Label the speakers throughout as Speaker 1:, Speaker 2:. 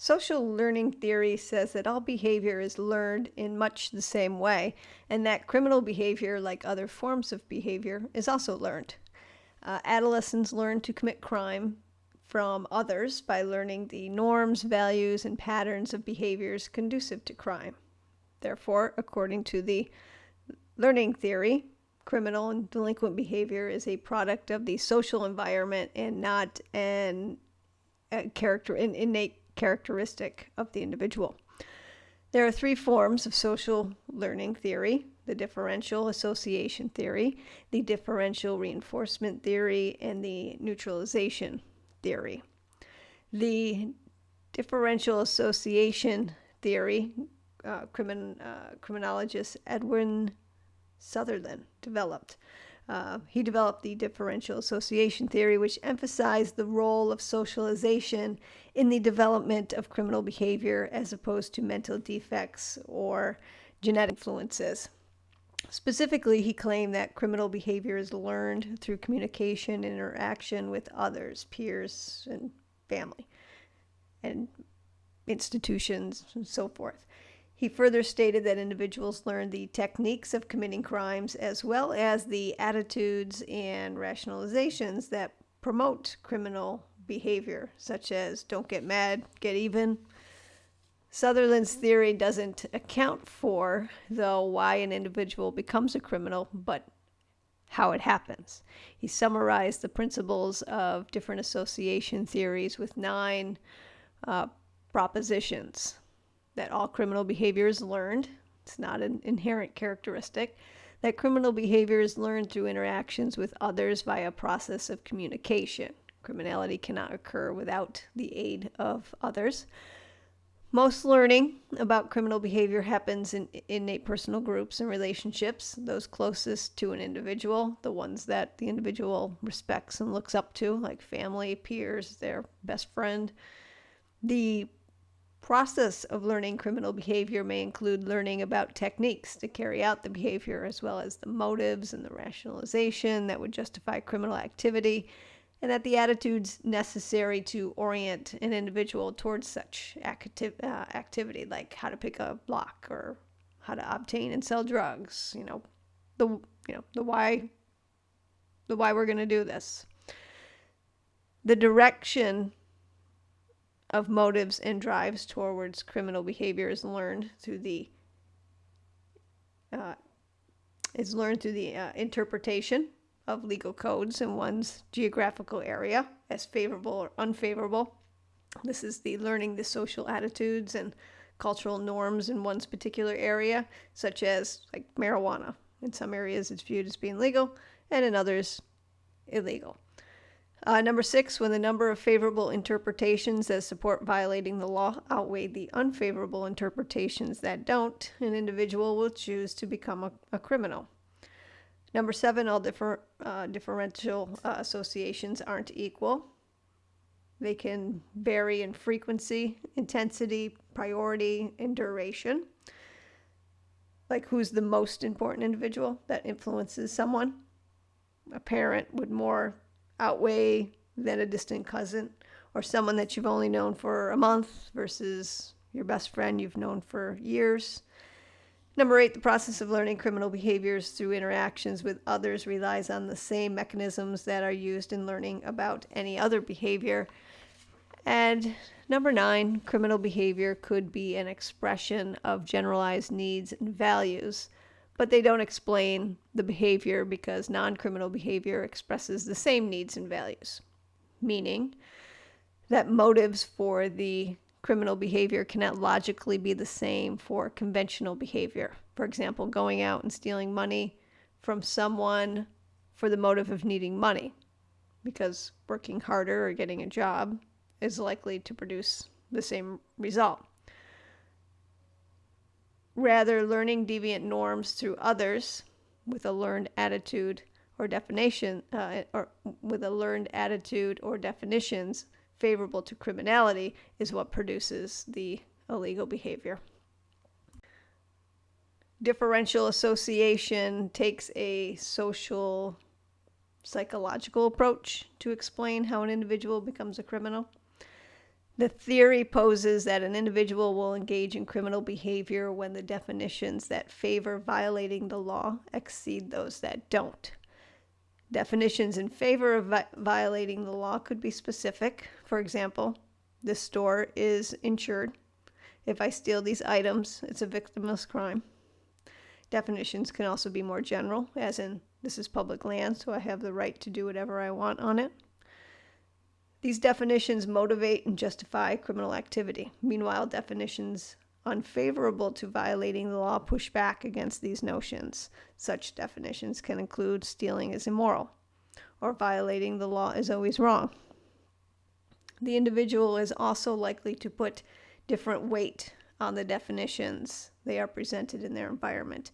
Speaker 1: Social learning theory says that all behavior is learned in much the same way, and that criminal behavior, like other forms of behavior, is also learned. Adolescents learn to commit crime from others by learning the norms, values, and patterns of behaviors conducive to crime. Therefore, according to the learning theory, criminal and delinquent behavior is a product of the social environment and not an innate characteristic of the individual. There are three forms of social learning theory: the differential association theory, the differential reinforcement theory, and the neutralization theory. The differential association theory, criminologist Edwin Sutherland developed. He developed the differential association theory, which emphasized the role of socialization in the development of criminal behavior as opposed to mental defects or genetic influences. Specifically, he claimed that criminal behavior is learned through communication and interaction with others, peers, and family, and institutions, and so forth. He further stated that individuals learn the techniques of committing crimes as well as the attitudes and rationalizations that promote criminal behavior, such as don't get mad, get even. Sutherland's theory doesn't account for, though, why an individual becomes a criminal, but how it happens. He summarized the principles of different association theories with 9 propositions. That all criminal behavior is learned. It's not an inherent characteristic. That criminal behavior is learned through interactions with others via a process of communication. Criminality cannot occur without the aid of others. Most learning about criminal behavior happens in innate personal groups and relationships, those closest to an individual, the ones that the individual respects and looks up to, like family, peers, their best friend. The process of learning criminal behavior may include learning about techniques to carry out the behavior, as well as the motives and the rationalization that would justify criminal activity, and that the attitudes necessary to orient an individual towards such activity, like how to pick a lock or how to obtain and sell drugs. The why we're going to do this. The direction of motives and drives towards criminal behavior is learned through the interpretation of legal codes in one's geographical area as favorable or unfavorable. This is the learning the social attitudes and cultural norms in one's particular area, such as like marijuana. In some areas it's viewed as being legal, and in others illegal. Number 6, when the number of favorable interpretations that support violating the law outweigh the unfavorable interpretations that don't, an individual will choose to become a criminal. Number 7, all differential associations aren't equal. They can vary in frequency, intensity, priority, and duration. Like who's the most important individual that influences someone? A parent would more outweigh than a distant cousin, or someone that you've only known for a month versus your best friend you've known for years. Number 8, the process of learning criminal behaviors through interactions with others relies on the same mechanisms that are used in learning about any other behavior. And number 9, criminal behavior could be an expression of generalized needs and values, but they don't explain the behavior because non-criminal behavior expresses the same needs and values, meaning that motives for the criminal behavior cannot logically be the same for conventional behavior. For example, going out and stealing money from someone for the motive of needing money, because working harder or getting a job is likely to produce the same result. Rather, learning deviant norms through others with a learned attitude or definitions favorable to criminality is what produces the illegal behavior. Differential association takes a social psychological approach to explain how an individual becomes a criminal. The theory poses that an individual will engage in criminal behavior when the definitions that favor violating the law exceed those that don't. Definitions in favor of violating the law could be specific. For example, this store is insured. If I steal these items, it's a victimless crime. Definitions can also be more general, as in, this is public land, so I have the right to do whatever I want on it. These definitions motivate and justify criminal activity. Meanwhile, definitions unfavorable to violating the law push back against these notions. Such definitions can include stealing is immoral, or violating the law is always wrong. The individual is also likely to put different weight on the definitions they are presented in their environment.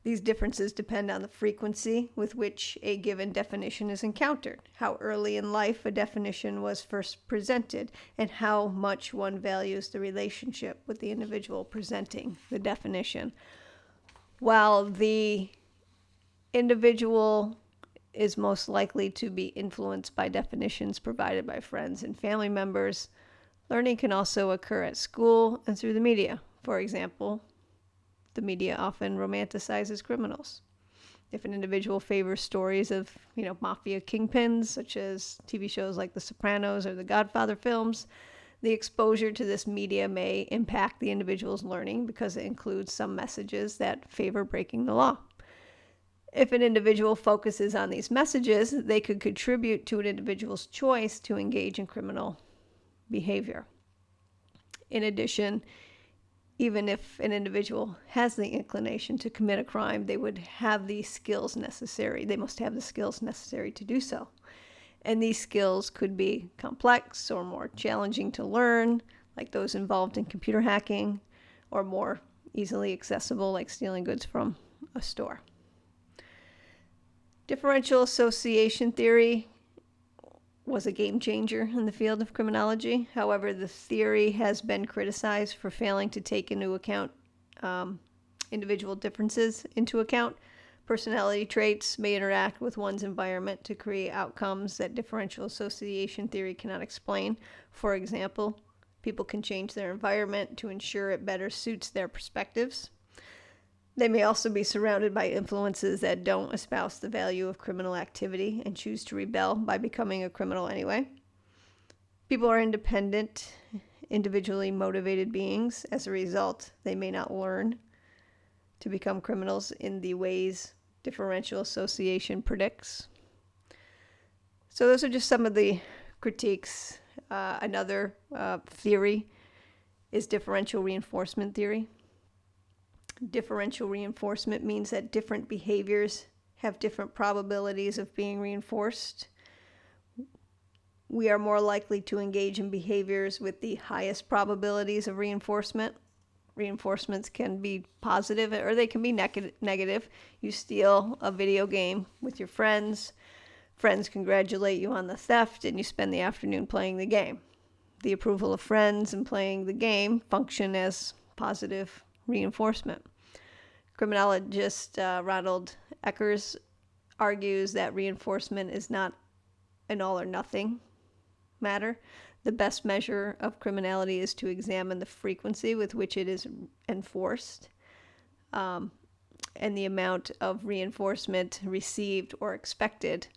Speaker 1: These differences depend on the frequency with which a given definition is encountered, how early in life a definition was first presented, and how much one values the relationship with the individual presenting the definition. While the individual is most likely to be influenced by definitions provided by friends and family members, learning can also occur at school and through the media. For example, the media often romanticizes criminals. If an individual favors stories of, mafia kingpins, such as TV shows like The Sopranos or the Godfather films, the exposure to this media may impact the individual's learning because it includes some messages that favor breaking the law. If an individual focuses on these messages, they could contribute to an individual's choice to engage in criminal behavior. In addition, even if an individual has the inclination to commit a crime, they would have the skills necessary. They must have the skills necessary to do so. And these skills could be complex or more challenging to learn, like those involved in computer hacking, or more easily accessible, like stealing goods from a store. Differential association theory was a game changer in the field of criminology. However, the theory has been criticized for failing to take into account individual differences into account. Personality traits may interact with one's environment to create outcomes that differential association theory cannot explain. For example, people can change their environment to ensure it better suits their perspectives. They may also be surrounded by influences that don't espouse the value of criminal activity and choose to rebel by becoming a criminal anyway. People are independent, individually motivated beings. As a result, they may not learn to become criminals in the ways differential association predicts. So those are just some of the critiques. Another theory is differential reinforcement theory. Differential reinforcement means that different behaviors have different probabilities of being reinforced. We are more likely to engage in behaviors with the highest probabilities of reinforcement. Reinforcements can be positive or they can be negative. You steal a video game with your friends. Friends congratulate you on the theft, and you spend the afternoon playing the game. The approval of friends and playing the game function as positive reinforcement. Criminologist Ronald Eckers argues that reinforcement is not an all or nothing matter. The best measure of criminality is to examine the frequency with which it is enforced, and the amount of reinforcement received or expected,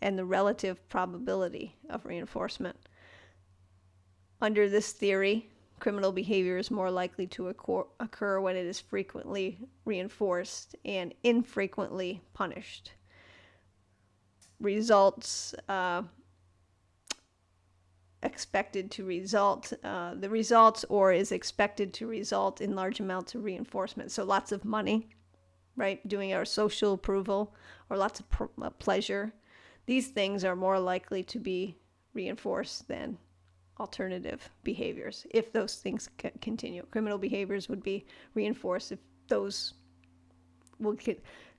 Speaker 1: and the relative probability of reinforcement. Under this theory, criminal behavior is more likely to occur when it is frequently reinforced and infrequently punished. Results expected to result, the results or is expected to result in large amounts of reinforcement. So lots of money, right? Doing our social approval or lots of pleasure. These things are more likely to be reinforced than alternative behaviors if those things continue. Criminal behaviors would be reinforced if those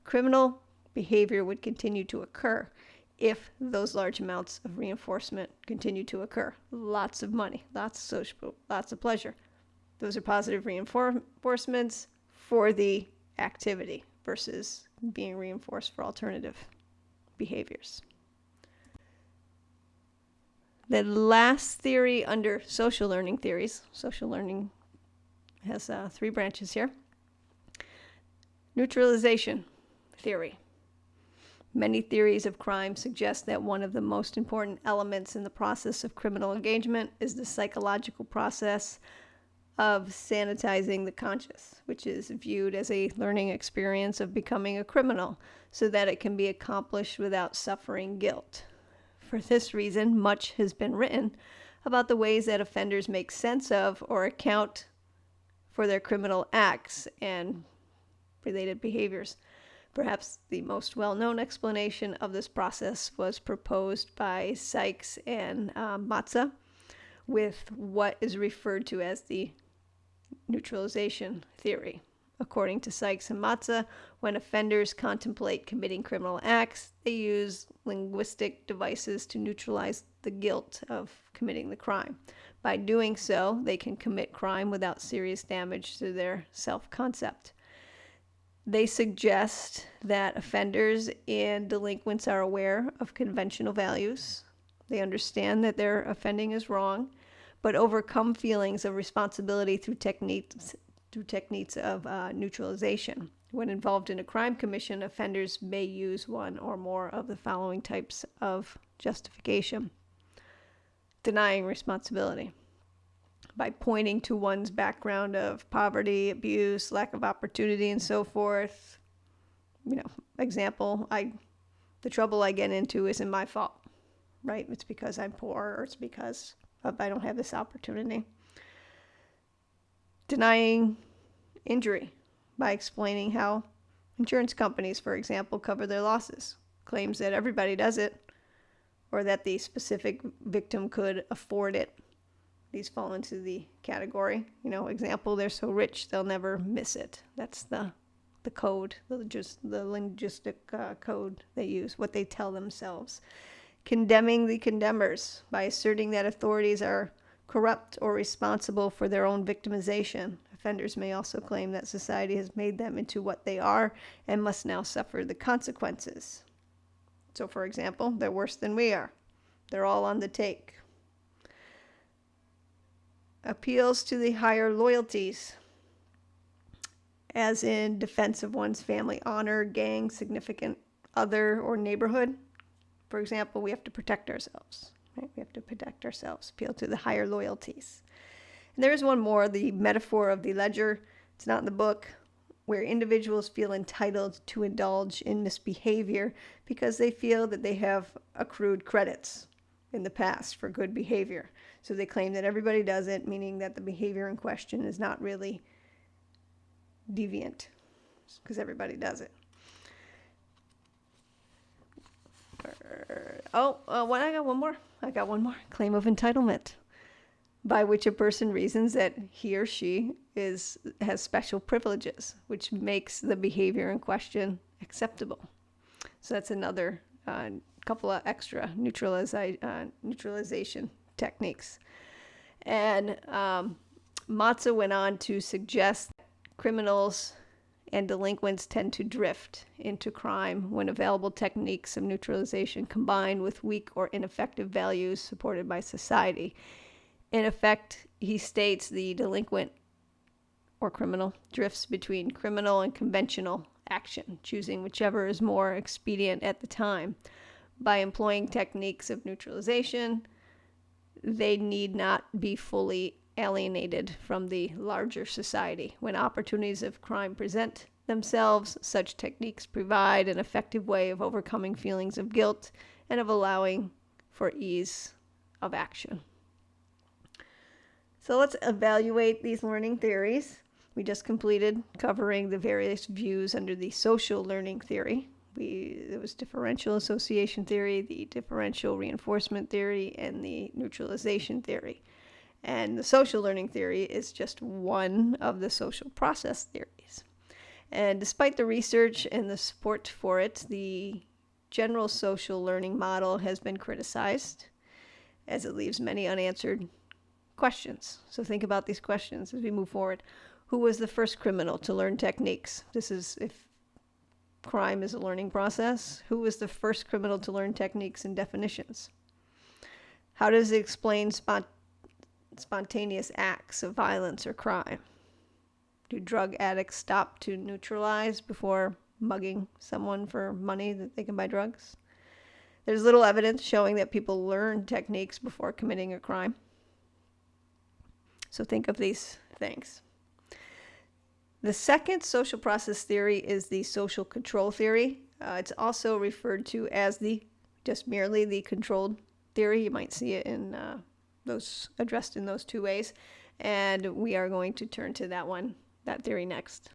Speaker 1: criminal behavior would continue to occur if those large amounts of reinforcement continue to occur. Lots of money, lots of social, lots of pleasure. Those are positive reinforcements for the activity versus being reinforced for alternative behaviors. The last theory under social learning theories, social learning has 3 branches here. Neutralization theory. Many theories of crime suggest that one of the most important elements in the process of criminal engagement is the psychological process of sanitizing the conscious, which is viewed as a learning experience of becoming a criminal, so that it can be accomplished without suffering guilt. For this reason, much has been written about the ways that offenders make sense of or account for their criminal acts and related behaviors. Perhaps the most well-known explanation of this process was proposed by Sykes and Matza with what is referred to as the neutralization theory. According to Sykes and Matza, when offenders contemplate committing criminal acts, they use linguistic devices to neutralize the guilt of committing the crime. By doing so, they can commit crime without serious damage to their self-concept. They suggest that offenders and delinquents are aware of conventional values. They understand that their offending is wrong, but overcome feelings of responsibility through techniques of neutralization. When involved in a crime commission, offenders may use one or more of the following types of justification. Denying responsibility. By pointing to one's background of poverty, abuse, lack of opportunity, and so forth. Example, the trouble I get into isn't my fault, right? It's because I'm poor, or it's because I don't have this opportunity. Denying injury by explaining how insurance companies, for example, cover their losses. Claims that everybody does it, or that the specific victim could afford it. These fall into the category. Example, they're so rich they'll never miss it. That's the code, the linguistic code they use, what they tell themselves. Condemning the condemners by asserting that authorities are corrupt or responsible for their own victimization. Offenders may also claim that society has made them into what they are and must now suffer the consequences. So, for example, they're worse than we are. They're all on the take. Appeals to the higher loyalties, as in defense of one's family honor, gang, significant other, or neighborhood. For example, we have to protect ourselves. Right? We have to protect ourselves. Appeal to the higher loyalties. And there is one more, the metaphor of the ledger. It's not in the book, where individuals feel entitled to indulge in misbehavior because they feel that they have accrued credits in the past for good behavior. So they claim that everybody does it, meaning that the behavior in question is not really deviant, because everybody does it. I got one more. Claim of entitlement, by which a person reasons that he or she has special privileges, which makes the behavior in question acceptable. So that's another couple of extra neutralization techniques. And Matza went on to suggest that criminals and delinquents tend to drift into crime when available techniques of neutralization combine with weak or ineffective values supported by society. In effect, he states the delinquent or criminal drifts between criminal and conventional action, choosing whichever is more expedient at the time. By employing techniques of neutralization, they need not be fully alienated from the larger society. When opportunities of crime present themselves, such techniques provide an effective way of overcoming feelings of guilt and of allowing for ease of action. So let's evaluate these learning theories. We just completed covering the various views under the social learning theory. There was differential association theory, the differential reinforcement theory, and the neutralization theory. And the social learning theory is just one of the social process theories. And despite the research and the support for it, the general social learning model has been criticized, as it leaves many unanswered questions. So think about these questions as we move forward. Who was the first criminal to learn techniques? This is if crime is a learning process. Who was the first criminal to learn techniques and definitions? How does it explain spontaneous acts of violence or crime? Do drug addicts stop to neutralize before mugging someone for money that they can buy drugs? There's little evidence showing that people learn techniques before committing a crime. So think of these things. The second social process theory is the social control theory. It's also referred to as just merely the controlled theory. You might see it in those addressed in those two ways. And we are going to turn to that theory next.